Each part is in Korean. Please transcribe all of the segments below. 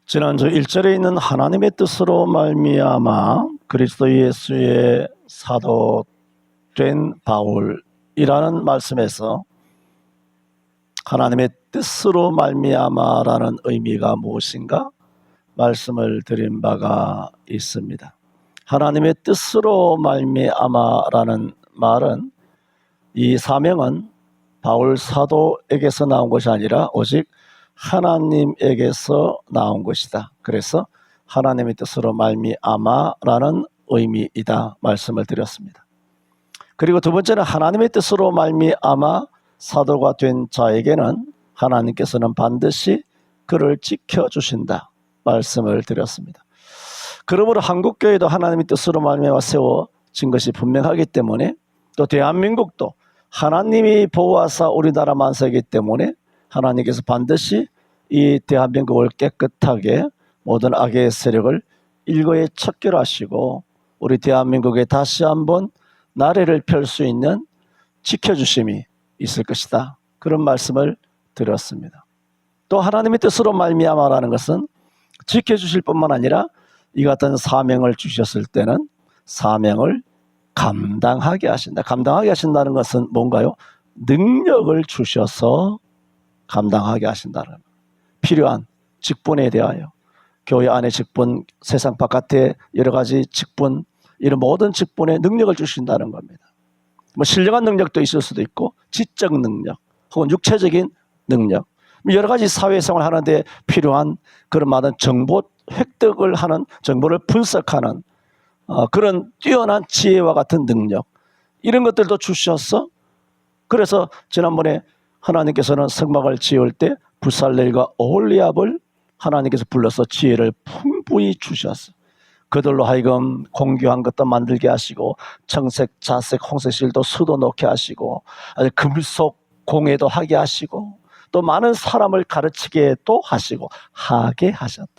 지난주 1절에 있는 하나님의 뜻으로 말미암아 그리스도 예수의 사도 된 바울이라는 말씀에서 하나님의 뜻으로 말미암아라는 의미가 무엇인가 말씀을 드린 바가 있습니다. 하나님의 뜻으로 말미암아라는 말은 이 사명은 바울 사도에게서 나온 것이 아니라 오직 하나님에게서 나온 것이다. 그래서 하나님의 뜻으로 말미암아라는 의미이다 말씀을 드렸습니다. 그리고 두 번째는 하나님의 뜻으로 말미암아 사도가 된 자에게는 하나님께서는 반드시 그를 지켜주신다 말씀을 드렸습니다. 그러므로 한국교회도 하나님의 뜻으로 말미암아 세워진 것이 분명하기 때문에, 또 대한민국도 하나님이 보호하사 우리나라 만세이기 때문에 하나님께서 반드시 이 대한민국을 깨끗하게 모든 악의 세력을 일거에 척결하시고 우리 대한민국에 다시 한번 나래를 펼 수 있는 지켜주심이 있을 것이다, 그런 말씀을 드렸습니다. 또 하나님의 뜻으로 말미암아라는 것은 지켜주실 뿐만 아니라 이 같은 사명을 주셨을 때는 사명을 감당하게 하신다. 감당하게 하신다는 것은 뭔가요? 능력을 주셔서 감당하게 하신다는 거예요. 필요한 직분에 대하여, 교회 안의 직분, 세상 바깥의 여러 가지 직분, 이런 모든 직분에 능력을 주신다는 겁니다. 뭐 신령한 능력도 있을 수도 있고 지적 능력 혹은 육체적인 능력, 여러 가지 사회생활 하는데 필요한 그런 많은 정보 획득을 하는, 정보를 분석하는 그런 뛰어난 지혜와 같은 능력, 이런 것들도 주셔서, 그래서 지난번에 하나님께서는 성막을 지을 때 부살렐과 오홀리압을 하나님께서 불러서 지혜를 풍부히 주셨어요. 그들로 하여금 공교한 것도 만들게 하시고 청색, 자색, 홍색실도 수도 놓게 하시고 금속 공예도 하게 하시고 또 많은 사람을 가르치게도 하시고 하게 하셨다.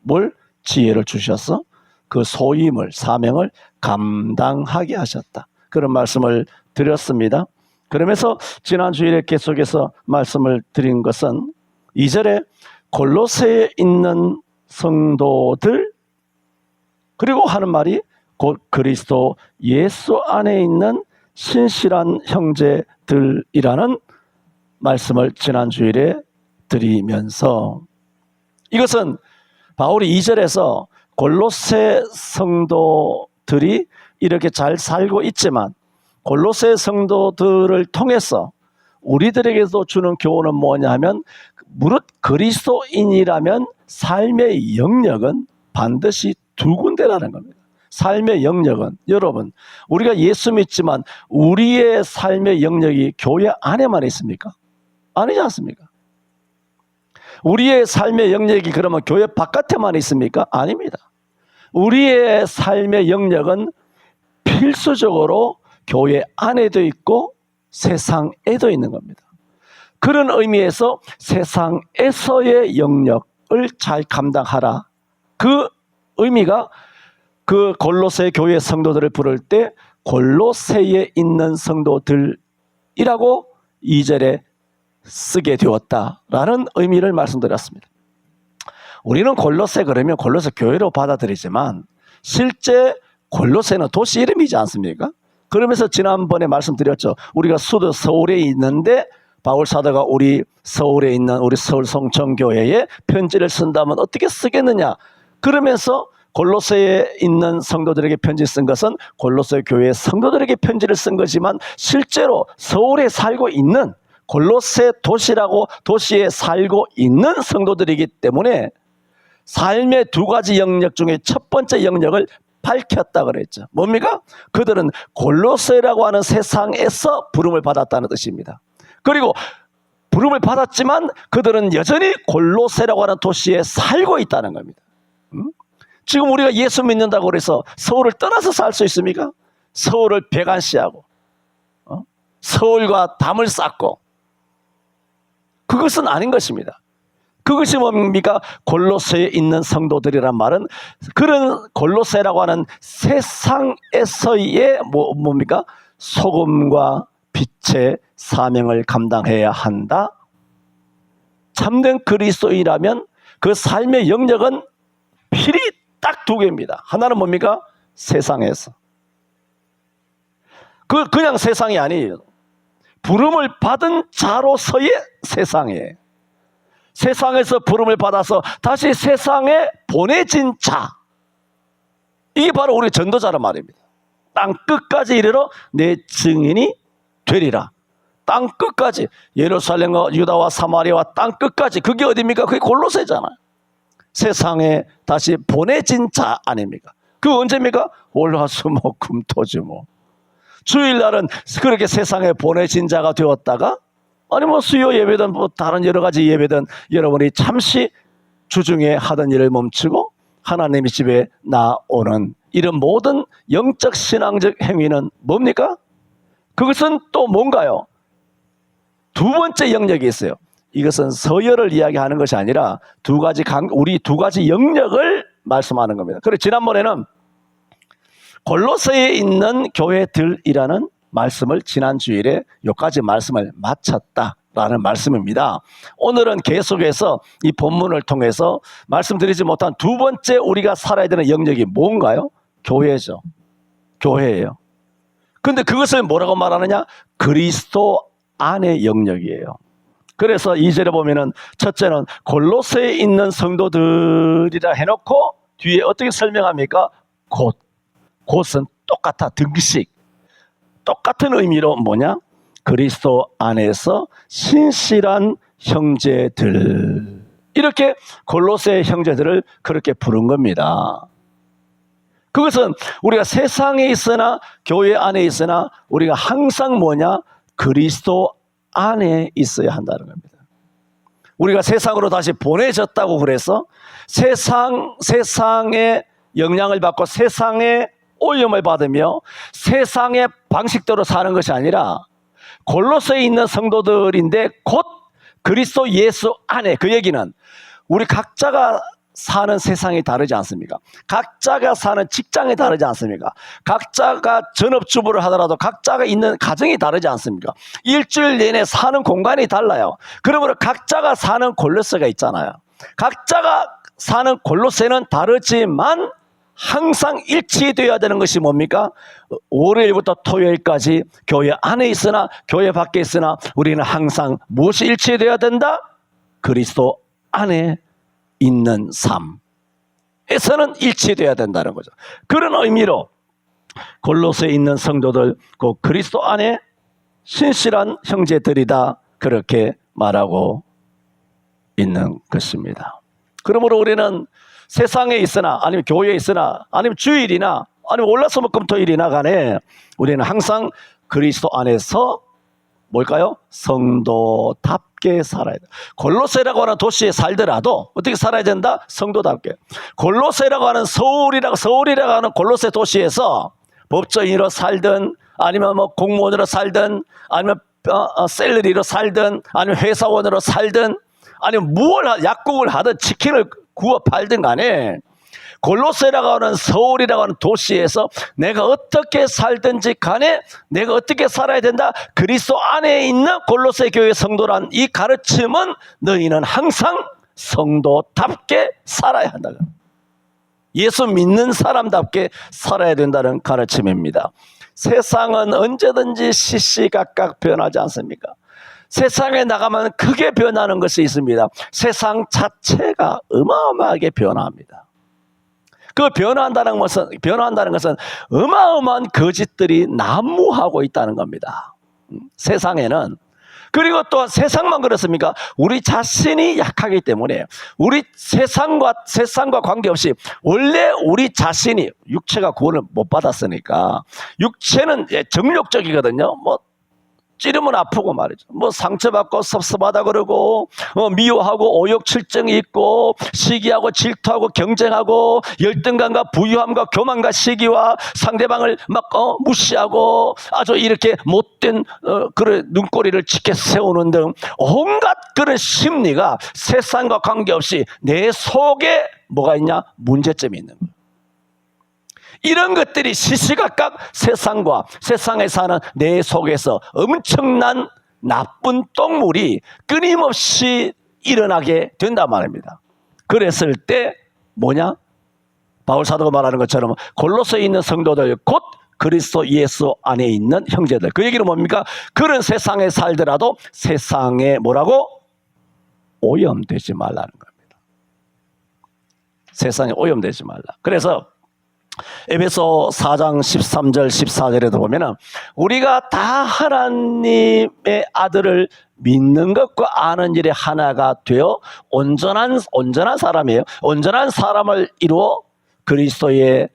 뭘? 지혜를 주셔서 그 소임을, 사명을 감당하게 하셨다, 그런 말씀을 드렸습니다. 그러면서 지난 주일에 계속해서 말씀을 드린 것은 2절에 골로새에 있는 성도들, 그리고 하는 말이 곧 그리스도 예수 안에 있는 신실한 형제들이라는 말씀을 지난 주일에 드리면서, 이것은 바울이 2절에서 골로새 성도들이 이렇게 잘 살고 있지만 골로새 성도들을 통해서 우리들에게도 주는 교훈은 뭐냐 하면, 무릇 그리스도인이라면 삶의 영역은 반드시 두 군데라는 겁니다. 삶의 영역은, 여러분, 우리가 예수 믿지만 우리의 삶의 영역이 교회 안에만 있습니까? 아니지 않습니까? 우리의 삶의 영역이 그러면 교회 바깥에만 있습니까? 아닙니다. 우리의 삶의 영역은 필수적으로 교회 안에도 있고 세상에도 있는 겁니다. 그런 의미에서 세상에서의 영역을 잘 감당하라, 그 의미가 그 골로새 교회 성도들을 부를 때 골로새에 있는 성도들이라고 2절에 쓰게 되었다라는 의미를 말씀드렸습니다. 우리는 골로새 그러면 골로새 교회로 받아들이지만 실제 골로새는 도시 이름이지 않습니까? 그러면서 지난번에 말씀드렸죠. 우리가 수도 서울에 있는데 바울 사도가 우리 서울에 있는 우리 서울 성천교회에 편지를 쓴다면 어떻게 쓰겠느냐, 그러면서 골로새에 있는 성도들에게 편지 쓴 것은 골로새 교회 성도들에게 편지를 쓴 거지만 실제로 서울에 살고 있는 골로새 도시라고 도시에 살고 있는 성도들이기 때문에 삶의 두 가지 영역 중에 첫 번째 영역을 밝혔다 그랬죠. 뭡니까? 그들은 골로새라고 하는 세상에서 부름을 받았다는 뜻입니다. 그리고 부름을 받았지만 그들은 여전히 골로새라고 하는 도시에 살고 있다는 겁니다. 지금 우리가 예수 믿는다고 해서 서울을 떠나서 살 수 있습니까? 서울을 배관시하고 서울과 담을 쌓고, 그것은 아닌 것입니다. 그것이 뭡니까? 골로새에 있는 성도들이란 말은 그런 골로새라고 하는 세상에서의 뭡니까? 소금과 빛의 사명을 감당해야 한다. 참된 그리스도인이라면 그 삶의 영역은 필히 딱 두 개입니다. 하나는 뭡니까? 세상에서. 그냥 세상이 아니에요. 부름을 받은 자로서의 세상에. 세상에서 부름을 받아서 다시 세상에 보내진 자. 이게 바로 우리 전도자란 말입니다. 땅 끝까지 이르러 내 증인이 되리라. 땅 끝까지. 예루살렘과 유다와 사마리아와 땅 끝까지. 그게 어디입니까? 그게 골로새잖아요. 세상에 다시 보내진 자 아닙니까? 그 언제입니까? 월화수목금토주목. 주일날은 그렇게 세상에 보내진 자가 되었다가, 아니 뭐 수요 예배든 뭐 다른 여러 가지 예배든 여러분이 잠시 주중에 하던 일을 멈추고 하나님의 집에 나오는 이런 모든 영적 신앙적 행위는 뭡니까? 그것은 또 뭔가요? 두 번째 영역이 있어요. 이것은 서열을 이야기하는 것이 아니라 우리 두 가지 영역을 말씀하는 겁니다. 그래서 지난번에는 골로새에 있는 교회들이라는 말씀을 지난 주일에 여기까지 말씀을 마쳤다라는 말씀입니다. 오늘은 계속해서 이 본문을 통해서 말씀드리지 못한 두 번째 우리가 살아야 되는 영역이 뭔가요? 교회죠. 교회예요. 근데 그것을 뭐라고 말하느냐? 그리스도 안의 영역이에요. 그래서 2절에 보면은 첫째는 골로새에 있는 성도들이라 해놓고 뒤에 어떻게 설명합니까? 곧은 똑같아. 등식. 똑같은 의미로 뭐냐? 그리스도 안에서 신실한 형제들. 이렇게 골로새 형제들을 그렇게 부른 겁니다. 그것은 우리가 세상에 있으나 교회 안에 있으나 우리가 항상 뭐냐? 그리스도 안에 있어야 한다는 겁니다. 우리가 세상으로 다시 보내졌다고 그래서 세상의 영향을 받고 세상의 오염을 받으며 세상의 방식대로 사는 것이 아니라 골로새에 있는 성도들인데 곧 그리스도 예수 안에, 그 얘기는 우리 각자가 사는 세상이 다르지 않습니까? 각자가 사는 직장이 다르지 않습니까? 각자가 전업주부를 하더라도 각자가 있는 가정이 다르지 않습니까? 일주일 내내 사는 공간이 달라요. 그러므로 각자가 사는 골로새가 있잖아요. 각자가 사는 골로새는 다르지만 항상 일치되어야 되는 것이 뭡니까? 월요일부터 토요일까지 교회 안에 있으나 교회 밖에 있으나 우리는 항상 무엇이 일치되어야 된다? 그리스도 안에 있는 삶에서는 일치되어야 된다는 거죠. 그런 의미로 골로새에 있는 성도들, 그 그리스도 안에 신실한 형제들이다, 그렇게 말하고 있는 것입니다. 그러므로 우리는 세상에 있으나 아니면 교회에 있으나 아니면 주일이나 아니면 월화수목금토일이나 간에 우리는 항상 그리스도 안에서 뭘까요? 성도답게 살아야 돼. 골로새라고 하는 도시에 살더라도 어떻게 살아야 된다? 성도답게. 골로새라고 하는 서울이라고 하는 골로새 도시에서 법조인으로 살든 아니면 뭐 공무원으로 살든 아니면 샐러리로 살든 아니면 회사원으로 살든 아니면 약국을 하든 치킨을 구워 팔든 간에 골로새라고 하는 서울이라고 하는 도시에서 내가 어떻게 살든지 간에 내가 어떻게 살아야 된다. 그리스도 안에 있는 골로새 교회 성도란 이 가르침은 너희는 항상 성도답게 살아야 한다. 예수 믿는 사람답게 살아야 된다는 가르침입니다. 세상은 언제든지 시시각각 변하지 않습니까? 세상에 나가면 크게 변하는 것이 있습니다. 세상 자체가 어마어마하게 변합니다. 그 변화한다는 것은 어마어마한 거짓들이 난무하고 있다는 겁니다. 세상에는. 그리고 또 세상만 그렇습니까? 우리 자신이 약하기 때문에 우리 세상과 관계없이 원래 우리 자신이 육체가 구원을 못 받았으니까 육체는 정욕적이거든요. 뭐 찌르면 아프고 말이죠. 뭐 상처받고 섭섭하다 그러고 미워하고 오욕칠정이 있고 시기하고 질투하고 경쟁하고 열등감과 부유함과 교만과 시기와 상대방을 막 무시하고 아주 이렇게 못된 그런 눈꼬리를 짙게 세우는 등 온갖 그런 심리가 세상과 관계없이 내 속에 뭐가 있냐? 문제점이 있는 거예요. 이런 것들이 시시각각 세상과 세상에 사는 내 속에서 엄청난 나쁜 똥물이 끊임없이 일어나게 된단 말입니다. 그랬을 때 뭐냐? 바울 사도가 말하는 것처럼 골로새에 있는 성도들 곧 그리스도 예수 안에 있는 형제들. 그 얘기는 뭡니까? 그런 세상에 살더라도 세상에 뭐라고? 오염되지 말라는 겁니다. 세상에 오염되지 말라. 그래서 에베소 4장 13절 14절에도 보면은 우리가 다 하나님의 아들을 믿는 것과 아는 일에 하나가 되어 온전한 사람이에요. 온전한 사람을 이루어 그리스도의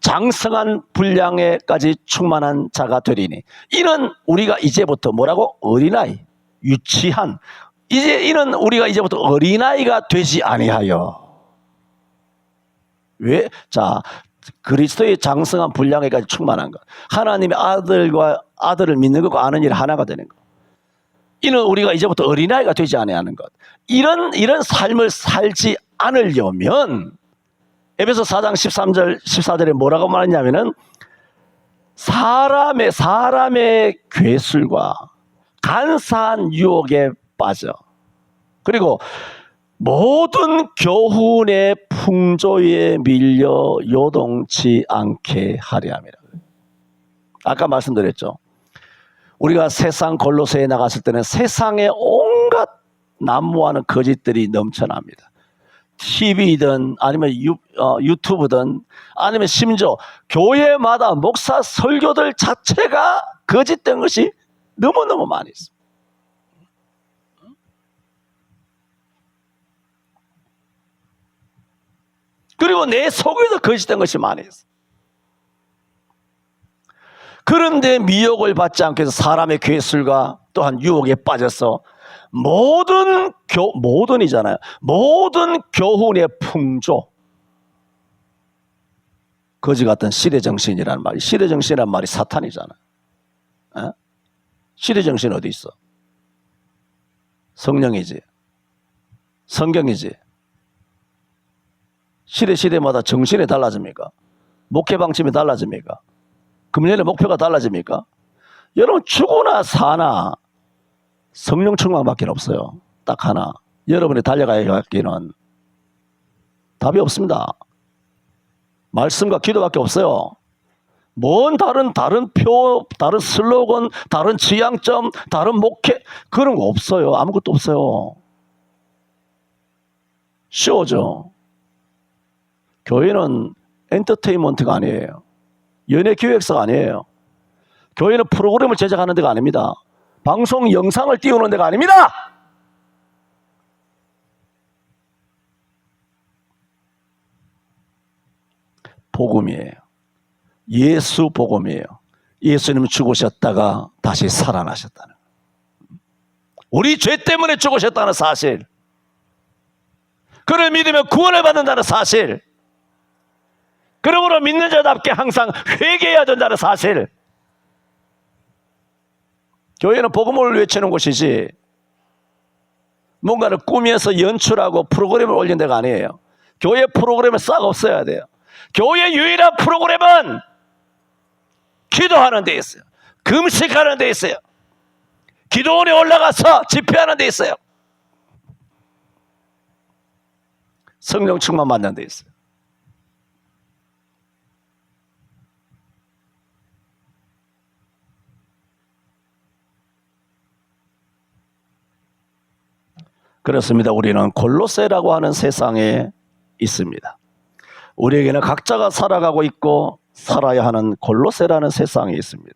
장성한 분량에까지 충만한 자가 되리니, 이는 우리가 이제부터 뭐라고? 어린아이, 유치한, 이는 우리가 이제부터 어린아이가 되지 아니하여. 왜? 자, 그리스도의 장성한 분량에까지 충만한 것, 하나님의 아들을 믿는 것과 아는 일 하나가 되는 것, 이는 우리가 이제부터 어린아이가 되지 아니하는 것. 이런 삶을 살지 않으려면 에베소 4장 13절 14절에 뭐라고 말했냐면은 사람의 괴술과 간사한 유혹에 빠져, 그리고 모든 교훈의 풍조에 밀려 요동치 않게 하려 함이라. 아까 말씀드렸죠. 우리가 세상 골로새에 나갔을 때는 세상에 온갖 난무하는 거짓들이 넘쳐납니다. TV든 아니면 유튜브든 아니면 심지어 교회마다 목사 설교들 자체가 거짓된 것이 너무너무 많이 있습니다. 그리고 내 속에도 거짓된 것이 많이 있어. 그런데 미혹을 받지 않기 위해서 사람의 괴술과 또한 유혹에 빠져서 모든이잖아요. 모든 교훈의 풍조, 거지 같은 시대정신이라는 말이, 시대정신이라는 말이 사탄이잖아요. 에? 시대정신 어디 있어? 성령이지, 성경이지. 시대마다 정신이 달라집니까? 목회 방침이 달라집니까? 금년의 목표가 달라집니까? 여러분, 죽으나 사나 성령 충만밖에 없어요. 딱 하나. 여러분이 달려가야 할 길은 답이 없습니다. 말씀과 기도밖에 없어요. 뭔 다른 표, 다른 슬로건, 다른 지향점, 다른 목회, 그런 거 없어요. 아무것도 없어요. 쇼죠. 교회는 엔터테인먼트가 아니에요. 연예기획사가 아니에요. 교회는 프로그램을 제작하는 데가 아닙니다. 방송 영상을 띄우는 데가 아닙니다. 복음이에요. 예수 복음이에요. 예수님은 죽으셨다가 다시 살아나셨다는, 우리 죄 때문에 죽으셨다는 사실, 그를 믿으면 구원을 받는다는 사실, 그러므로 믿는 자답게 항상 회개해야 된다는 사실. 교회는 복음을 외치는 곳이지 뭔가를 꾸며서 연출하고 프로그램을 올린 데가 아니에요. 교회 프로그램은 싹 없어야 돼요. 교회 유일한 프로그램은 기도하는 데 있어요. 금식하는 데 있어요. 기도원에 올라가서 집회하는 데 있어요. 성령 충만 받는 데 있어요. 그렇습니다. 우리는 골로새라고 하는 세상에 있습니다. 우리에게는 각자가 살아가고 있고 살아야 하는 골로새라는 세상이 있습니다.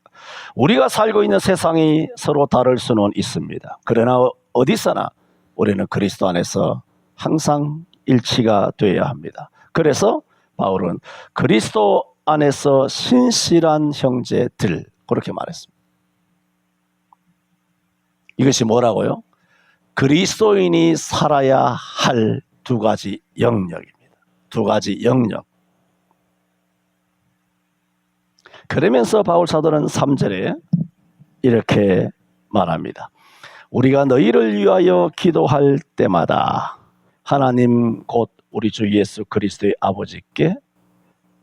우리가 살고 있는 세상이 서로 다를 수는 있습니다. 그러나 어디서나 우리는 그리스도 안에서 항상 일치가 되어야 합니다. 그래서 바울은 그리스도 안에서 신실한 형제들, 그렇게 말했습니다. 이것이 뭐라고요? 그리스도인이 살아야 할 두 가지 영역입니다. 두 가지 영역. 그러면서 바울 사도는 3절에 이렇게 말합니다. 우리가 너희를 위하여 기도할 때마다 하나님 곧 우리 주 예수 그리스도의 아버지께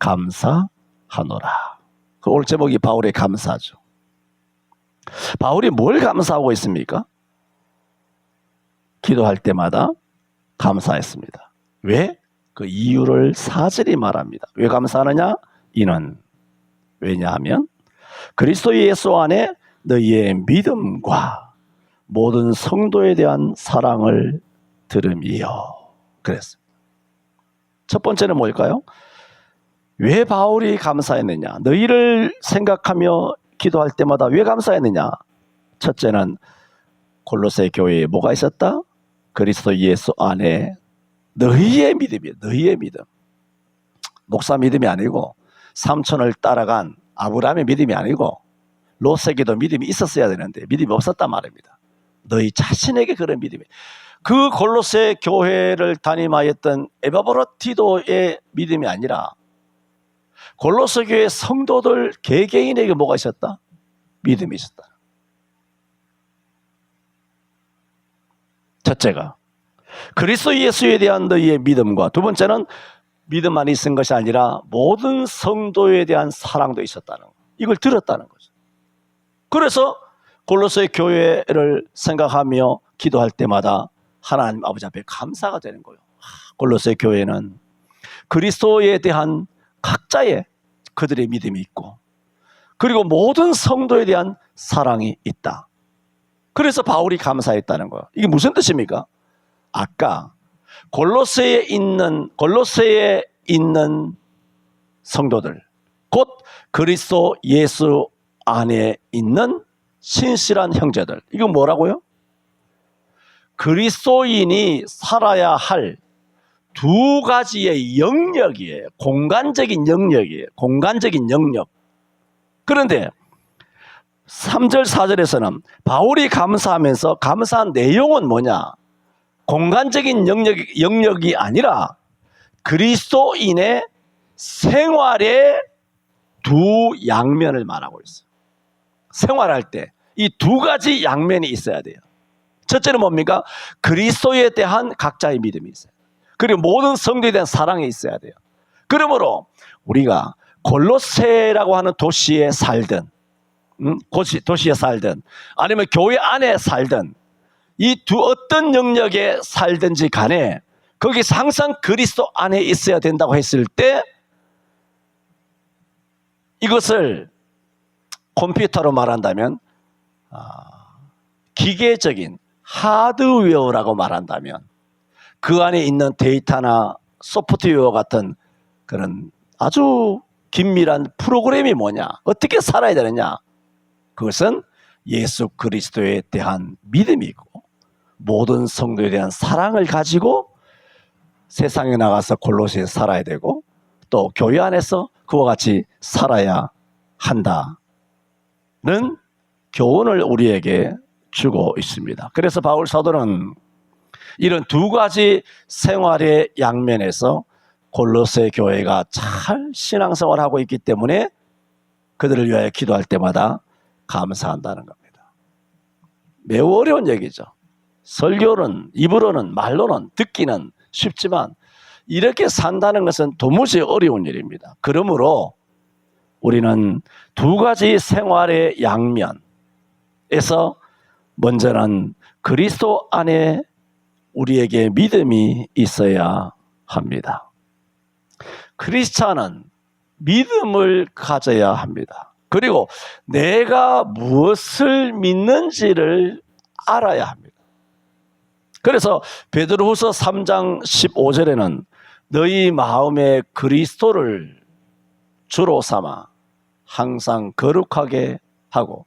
감사하노라. 오늘 제목이 바울의 감사죠. 바울이 뭘 감사하고 있습니까? 기도할 때마다 감사했습니다. 왜? 그 이유를 사절이 말합니다. 왜 감사하느냐? 이는 왜냐하면 그리스도 예수 안에 너희의 믿음과 모든 성도에 대한 사랑을 들음이요. 그랬습니다. 첫 번째는 뭘까요? 왜 바울이 감사했느냐? 너희를 생각하며 기도할 때마다 왜 감사했느냐? 첫째는 골로새 교회에 뭐가 있었다? 그리스도 예수 안에 너희의 믿음이에요. 너희의 믿음. 목사 믿음이 아니고 삼촌을 따라간 아브라함의 믿음이 아니고 롯에게도 믿음이 있었어야 되는데 믿음이 없었단 말입니다. 너희 자신에게 그런 믿음이. 그 골로새 교회를 담임하였던 에바브로티도의 믿음이 아니라 골로새 교회 성도들 개개인에게 뭐가 있었다? 믿음이 있었다. 첫째가 그리스도 예수에 대한 너희의 믿음과, 두 번째는 믿음만 있은 것이 아니라 모든 성도에 대한 사랑도 있었다는 거. 이걸 들었다는 거죠. 그래서 골로새 교회를 생각하며 기도할 때마다 하나님 아버지 앞에 감사가 되는 거예요. 골로새 교회는 그리스도에 대한 각자의 그들의 믿음이 있고, 그리고 모든 성도에 대한 사랑이 있다. 그래서 바울이 감사했다는 거예요. 이게 무슨 뜻입니까? 아까 골로새에 있는 성도들, 곧 그리스도 예수 안에 있는 신실한 형제들, 이건 뭐라고요? 그리스도인이 살아야 할 두 가지의 영역이에요. 공간적인 영역이에요. 공간적인 영역. 그런데 3절 4절에서는 바울이 감사하면서 감사한 내용은 뭐냐? 공간적인 영역이 아니라 그리스도인의 생활의 두 양면을 말하고 있어요. 생활할 때 이 두 가지 양면이 있어야 돼요. 첫째는 뭡니까? 그리스도에 대한 각자의 믿음이 있어요. 그리고 모든 성도에 대한 사랑이 있어야 돼요. 그러므로 우리가 골로새라고 하는 도시에 살든, 도시에 살든, 아니면 교회 안에 살든, 이 어떤 영역에 살든지 간에 거기서 항상 그리스도 안에 있어야 된다고 했을 때, 이것을 컴퓨터로 말한다면 기계적인 하드웨어라고 말한다면 그 안에 있는 데이터나 소프트웨어 같은 그런 아주 긴밀한 프로그램이 뭐냐? 어떻게 살아야 되느냐? 그것은 예수 그리스도에 대한 믿음이고 모든 성도에 대한 사랑을 가지고 세상에 나가서 골로새에 살아야 되고 또 교회 안에서 그와 같이 살아야 한다는 교훈을 우리에게 주고 있습니다. 그래서 바울 사도는 이런 두 가지 생활의 양면에서 골로새 교회가 잘 신앙생활을 하고 있기 때문에 그들을 위하여 기도할 때마다 감사한다는 겁니다. 매우 어려운 얘기죠. 설교는 입으로는 말로는 듣기는 쉽지만 이렇게 산다는 것은 도무지 어려운 일입니다. 그러므로 우리는 두 가지 생활의 양면에서 먼저는 그리스도 안에 우리에게 믿음이 있어야 합니다. 크리스찬은 믿음을 가져야 합니다. 그리고 내가 무엇을 믿는지를 알아야 합니다. 그래서 베드로후서 3장 15절에는 너희 마음에 그리스도를 주로 삼아 항상 거룩하게 하고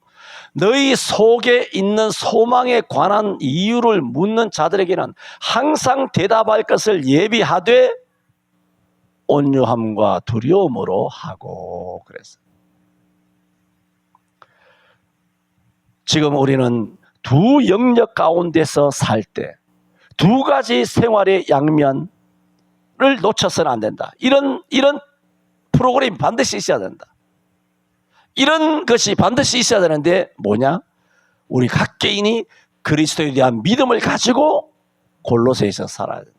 너희 속에 있는 소망에 관한 이유를 묻는 자들에게는 항상 대답할 것을 예비하되 온유함과 두려움으로 하고 그랬어요. 지금 우리는 두 영역 가운데서 살 때 두 가지 생활의 양면을 놓쳐서는 안 된다. 이런 프로그램이 반드시 있어야 된다. 이런 것이 반드시 있어야 되는데 뭐냐? 우리 각 개인이 그리스도에 대한 믿음을 가지고 골로새에서 살아야 된다.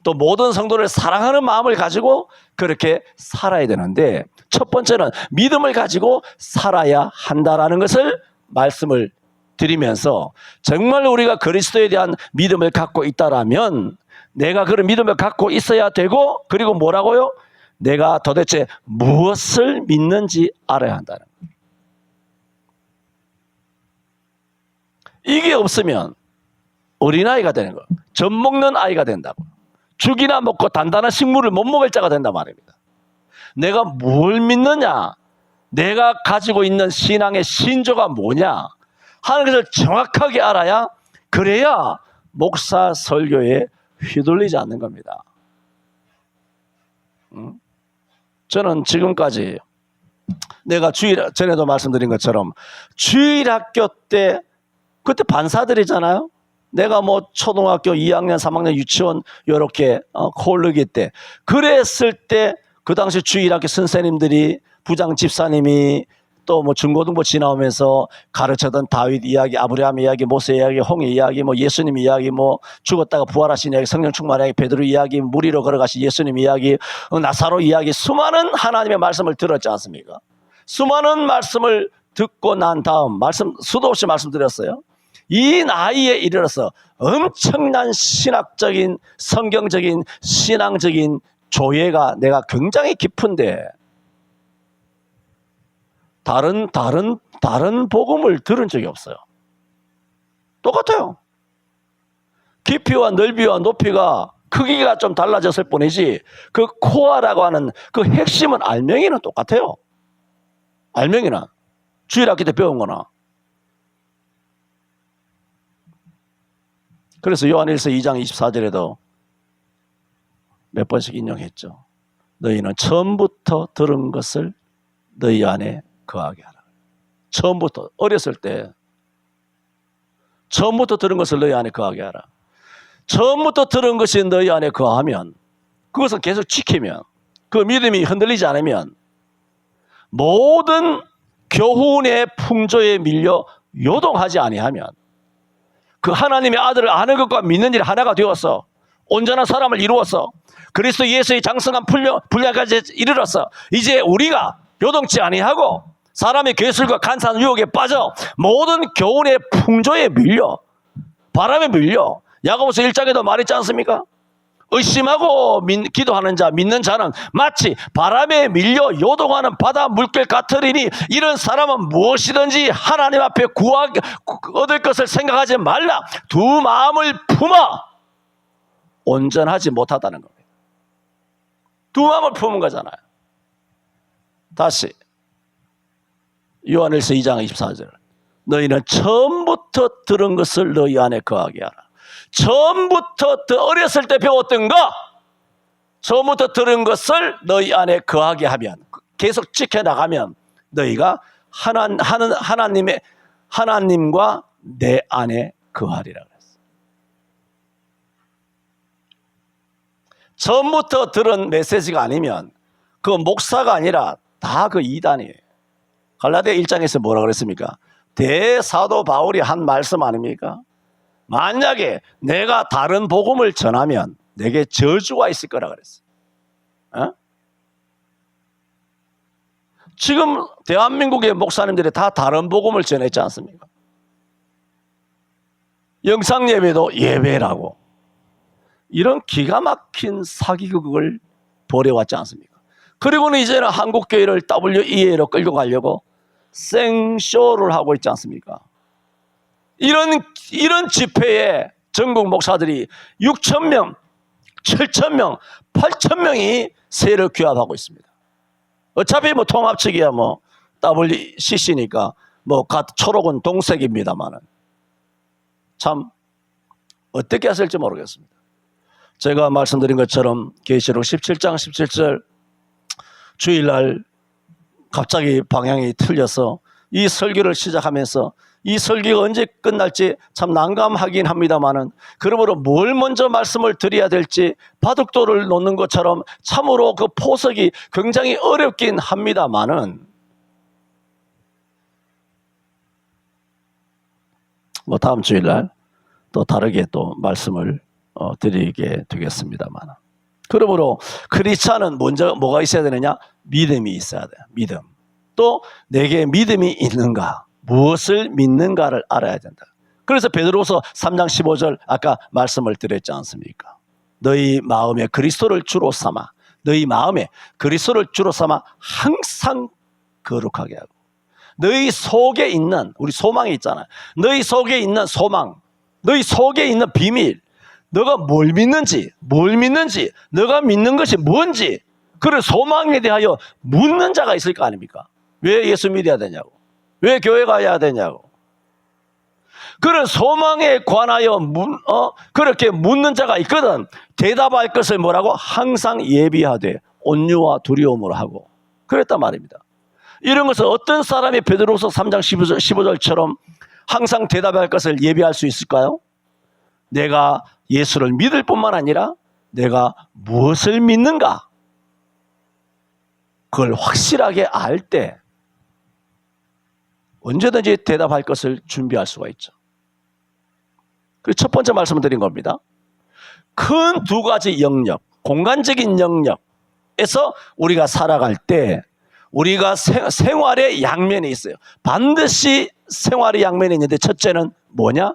또 모든 성도를 사랑하는 마음을 가지고 그렇게 살아야 되는데 첫 번째는 믿음을 가지고 살아야 한다라는 것을 말씀을 드리면서 정말 우리가 그리스도에 대한 믿음을 갖고 있다라면 내가 그런 믿음을 갖고 있어야 되고, 그리고 뭐라고요? 내가 도대체 무엇을 믿는지 알아야 한다는 거예요. 이게 없으면 어린아이가 되는 거예요. 젖 먹는 아이가 된다고. 죽이나 먹고 단단한 식물을 못 먹을 자가 된단 말입니다. 내가 뭘 믿느냐, 내가 가지고 있는 신앙의 신조가 뭐냐 하는 것을 정확하게 알아야, 그래야 목사 설교에 휘둘리지 않는 겁니다. 저는 지금까지 내가 전에도 말씀드린 것처럼 주일학교 때, 그때 반사들이잖아요. 내가 뭐 초등학교 2학년, 3학년 유치원 요렇게 콜르기 때, 그랬을 때 그 당시 주일학교 선생님들이, 부장 집사님이 또 뭐 중고등부 지나오면서 가르쳐던 다윗 이야기, 아브라함 이야기, 모세 이야기, 홍해 이야기, 뭐 예수님 이야기, 뭐 죽었다가 부활하신 이야기, 성령 충만 이야기, 베드로 이야기, 물 위로 걸어가신 예수님 이야기, 나사로 이야기, 수많은 하나님의 말씀을 들었지 않습니까? 수많은 말씀을 듣고 난 다음, 수도 없이 말씀드렸어요. 이 나이에 이르러서 엄청난 신학적인, 성경적인, 신앙적인 조예가 내가 굉장히 깊은데, 다른 복음을 들은 적이 없어요. 똑같아요. 깊이와 넓이와 높이가, 크기가 좀 달라졌을 뿐이지, 그 코어라고 하는 그 핵심은, 알맹이는 똑같아요. 알맹이는 주일학기 때 배운 거나. 그래서 요한일서 2장 24절에도 몇 번씩 인용했죠. 너희는 처음부터 들은 것을 너희 안에 거하게 하라. 처음부터, 어렸을 때 처음부터 들은 것을 너희 안에 거하게 하라. 처음부터 들은 것이 너희 안에 거하면, 그것을 계속 지키면, 그 믿음이 흔들리지 않으면, 모든 교훈의 풍조에 밀려 요동하지 아니하면, 그 하나님의 아들을 아는 것과 믿는 일 하나가 되어서 온전한 사람을 이루어서 그리스도 예수의 장성한 분량까지 이르러서, 이제 우리가 요동치 아니하고 사람의 괴술과 간사한 유혹에 빠져 모든 교훈의 풍조에 밀려, 바람에 밀려, 야고보서 1장에도 말했지 않습니까? 의심하고 기도하는 자, 믿는 자는 마치 바람에 밀려 요동하는 바다 물결 같으리니, 이런 사람은 무엇이든지 하나님 앞에 얻을 것을 생각하지 말라. 두 마음을 품어 온전하지 못하다는 겁니다. 두 마음을 품은 거잖아요. 다시 요한일서 2장 24절, 너희는 처음부터 들은 것을 너희 안에 거하게 하라. 처음부터 어렸을 때 배웠던 거, 처음부터 들은 것을 너희 안에 거하게 하면, 계속 지켜나가면 너희가 하나님과 내 안에 거하리라 그랬어요. 처음부터 들은 메시지가 아니면 그 목사가 아니라 다 그 이단이에요. 갈라디아 1장에서 뭐라 그랬습니까? 대사도 바울이 한 말씀 아닙니까? 만약에 내가 다른 복음을 전하면 내게 저주가 있을 거라 그랬어요. 어? 지금 대한민국의 목사님들이 다 다른 복음을 전했지 않습니까? 영상 예배도 예배라고, 이런 기가 막힌 사기극을 벌여왔지 않습니까? 그리고는 이제는 한국교회를 WEA로 끌고 가려고 생쇼를 하고 있지 않습니까? 이런 집회에 전국 목사들이 6,000명, 7,000명, 8,000명이 세를 규합하고 있습니다. 어차피 뭐 통합 측이야 뭐 WCC니까 뭐 초록은 동색입니다만은 참 어떻게 하실지 모르겠습니다. 제가 말씀드린 것처럼 계시록 17장 17절 주일날 갑자기 방향이 틀려서 이 설교를 시작하면서 이 설교가 언제 끝날지 참 난감하긴 합니다만은, 그러므로 뭘 먼저 말씀을 드려야 될지 바둑돌을 놓는 것처럼 참으로 그 포석이 굉장히 어렵긴 합니다만은, 뭐 다음 주일날 또 다르게 또 말씀을 드리게 되겠습니다만, 그러므로 크리스찬은 먼저 뭐가 있어야 되느냐? 믿음이 있어야 돼요. 믿음. 또 내게 믿음이 있는가, 무엇을 믿는가를 알아야 된다. 그래서 베드로서 3장 15절 아까 말씀을 드렸지 않습니까? 너희 마음에 그리스도를 주로 삼아, 너희 마음에 그리스도를 주로 삼아 항상 거룩하게 하고, 너희 속에 있는, 우리 소망이 있잖아요. 너희 속에 있는 소망, 너희 속에 있는 비밀, 너가 뭘 믿는지, 너가 믿는 것이 뭔지, 그런 소망에 대하여 묻는 자가 있을 거 아닙니까? 왜 예수 믿어야 되냐고, 왜 교회 가야 되냐고. 그런 소망에 관하여 그렇게 묻는 자가 있거든. 대답할 것을 뭐라고? 항상 예비하되 온유와 두려움으로 하고. 그랬단 말입니다. 이런 것을 어떤 사람이 베드로후서 3장 15절처럼 항상 대답할 것을 예비할 수 있을까요? 내가 예수를 믿을 뿐만 아니라 내가 무엇을 믿는가, 그걸 확실하게 알 때 언제든지 대답할 것을 준비할 수가 있죠. 그 첫 번째 말씀을 드린 겁니다. 큰 두 가지 영역, 공간적인 영역에서 우리가 살아갈 때 우리가 생활의 양면이 있어요. 반드시 생활의 양면이 있는데, 첫째는 뭐냐?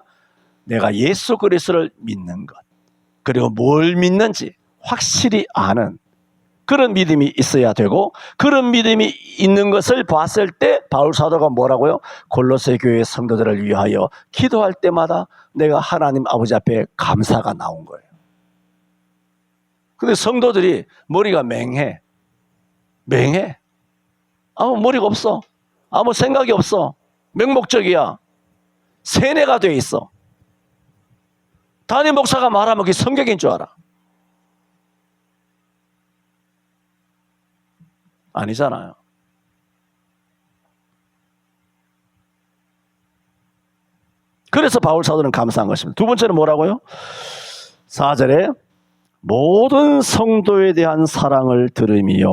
내가 예수 그리스도를 믿는 것, 그리고 뭘 믿는지 확실히 아는 그런 믿음이 있어야 되고, 그런 믿음이 있는 것을 봤을 때 바울 사도가 뭐라고요? 골로새 교회 성도들을 위하여 기도할 때마다 내가 하나님 아버지 앞에 감사가 나온 거예요. 근데 성도들이 머리가 맹해. 아무 머리가 없어. 아무 생각이 없어. 맹목적이야. 세뇌가 돼 있어. 담임 목사가 말하면 그게 성경인 줄 알아. 아니잖아요. 그래서 바울 사도는 감사한 것입니다. 두 번째는 뭐라고요? 4절에 모든 성도에 대한 사랑을 들으며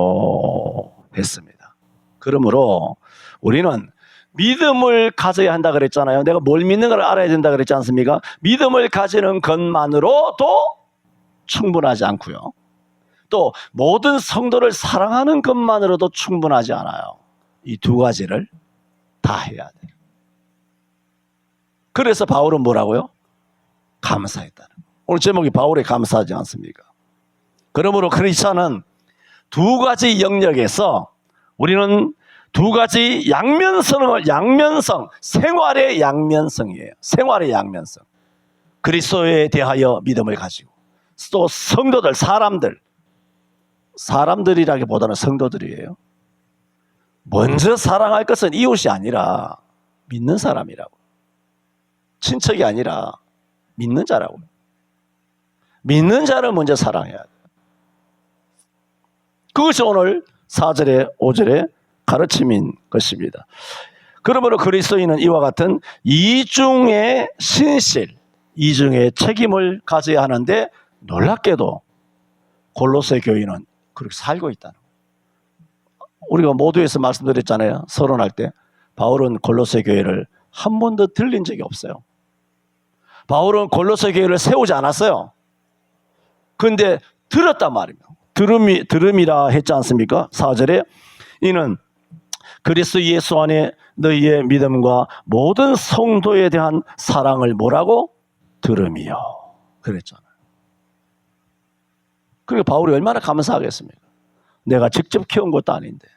했습니다. 그러므로 우리는 믿음을 가져야 한다 그랬잖아요. 내가 뭘 믿는 걸 알아야 된다 그랬지 않습니까? 믿음을 가지는 것만으로도 충분하지 않고요. 또 모든 성도를 사랑하는 것만으로도 충분하지 않아요. 이 두 가지를 다 해야 돼요. 그래서 바울은 뭐라고요? 감사했다는 거예요. 오늘 제목이 바울의 감사하지 않습니까? 그러므로 크리스찬은 두 가지 영역에서 우리는 두 가지 양면성, 생활의 양면성이에요. 생활의 양면성. 그리스도에 대하여 믿음을 가지고, 또 성도들, 사람들이라기보다는 성도들이에요. 먼저 사랑할 것은 이웃이 아니라 믿는 사람이라고. 친척이 아니라 믿는 자라고. 믿는 자를 먼저 사랑해야 돼요. 그것이 오늘 4절에 5절에 가르침인 것입니다. 그러므로 그리스도인은 이와 같은 이중의 신실, 이중의 책임을 가져야 하는데, 놀랍게도 골로새 교인은 그렇게 살고 있다는 거예요. 우리가 모두에서 말씀드렸잖아요. 서론할 때 바울은 골로새 교회를 한 번도 들린 적이 없어요. 바울은 골로새 교회를 세우지 않았어요. 그런데 들었단 말입니다. 들음이라 했지 않습니까? 4절에 이는 그리스도 예수 안에 너희의 믿음과 모든 성도에 대한 사랑을 뭐라고? 들음이요. 그랬잖아요. 그러니까 바울이 얼마나 감사하겠습니까? 내가 직접 키운 것도 아닌데,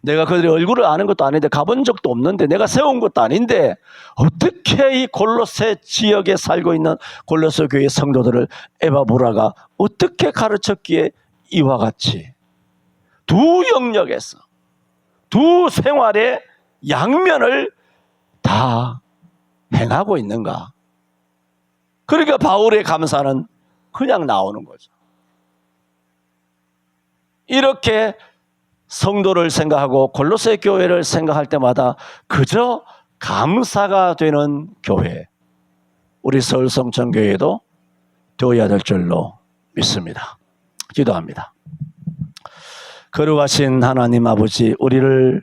내가 그들의 얼굴을 아는 것도 아닌데, 가본 적도 없는데, 내가 세운 것도 아닌데, 어떻게 이 골로새 지역에 살고 있는 골로새 교회 성도들을 에바브라가 어떻게 가르쳤기에 이와 같이 두 영역에서, 두 생활의 양면을 다 행하고 있는가? 그러니까 바울의 감사는 그냥 나오는 거죠. 이렇게 성도를 생각하고 골로새 교회를 생각할 때마다 그저 감사가 되는 교회, 우리 서울성천교회도 되어야 될 줄로 믿습니다. 기도합니다. 거룩하신 하나님 아버지, 우리를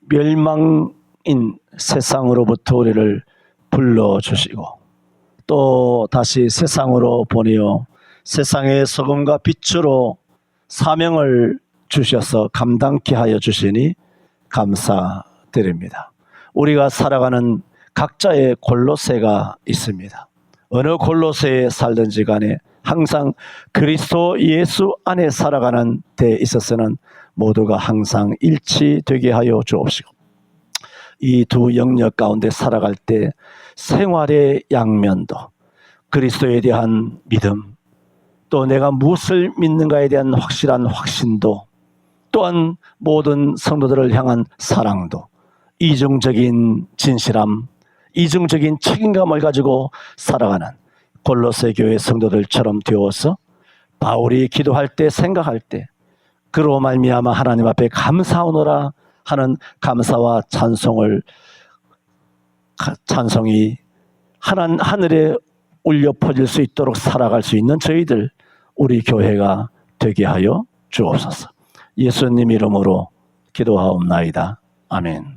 멸망인 세상으로부터 우리를 불러주시고, 또 다시 세상으로 보내어 세상의 소금과 빛으로 사명을 주셔서 감당케 하여 주시니 감사드립니다. 우리가 살아가는 각자의 골로새가 있습니다. 어느 골로새에 살든지 간에 항상 그리스도 예수 안에 살아가는 데 있어서는 모두가 항상 일치되게 하여 주옵시고, 이 두 영역 가운데 살아갈 때 생활의 양면도, 그리스도에 대한 믿음, 또 내가 무엇을 믿는가에 대한 확실한 확신도, 또한 모든 성도들을 향한 사랑도, 이중적인 진실함, 이중적인 책임감을 가지고 살아가는 골로새 교회 성도들처럼 되어서 바울이 기도할 때, 생각할 때 그로 말미암아 하나님 앞에 감사하노라 하는 감사와 찬송이 하늘에 울려 퍼질 수 있도록 살아갈 수 있는 저희들, 우리 교회가 되게 하여 주옵소서. 예수님 이름으로 기도하옵나이다. 아멘.